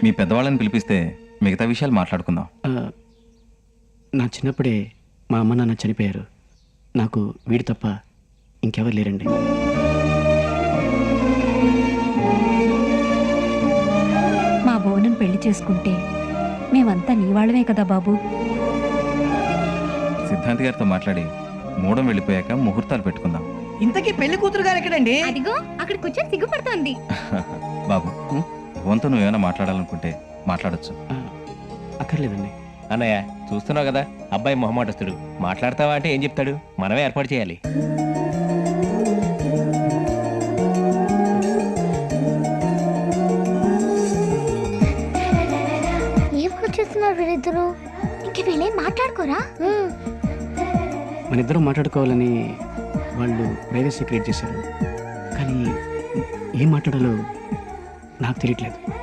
మీ పెద్దవాళ్ళని పిలిపిస్తే మిగతా విషయాలు మాట్లాడుకుందాం. నా చిన్నప్పుడే మా అమ్మ నాన్న చనిపోయారు. నాకు వీడు తప్ప ఇంకెవరు లేరండి. మా బోనం పెళ్లి చేసుకుంటే మేమంతా నీ వాళ్ళమే కదా బాబు. సిద్ధాంత్ గారితో మాట్లాడి మూడం వెళ్ళిపోయాక ముహూర్తాలు పెట్టుకుందాం. ఇంతకీ పెళ్లి కూతురు గారు ఎక్కడండి? అదిగో అక్కడ కూర్చొని సిగ్గుపడుతోంది. బాబు, ఫోన్తో నువ్వేమైనా మాట్లాడాలనుకుంటే మాట్లాడొచ్చు. అక్కర్లేదండి. అన్నయ్య చూస్తున్నావు కదా, అబ్బాయి మొహమాటస్తుడు. మాట్లాడతావా అంటే ఏం చెప్తాడు? మనమే ఏర్పాటు చేయాలి. ఏం చేస్తున్నారు వీరిద్దరు? ఇంక వీళ్ళేం మాట్లాడుకోరా? మన ఇద్దరం మాట్లాడుకోవాలని వాళ్ళు ప్రైవసీ క్రియేట్ చేశారు. కానీ ఏం మాట్లాడాలో నాకు తెలియట్లేదు.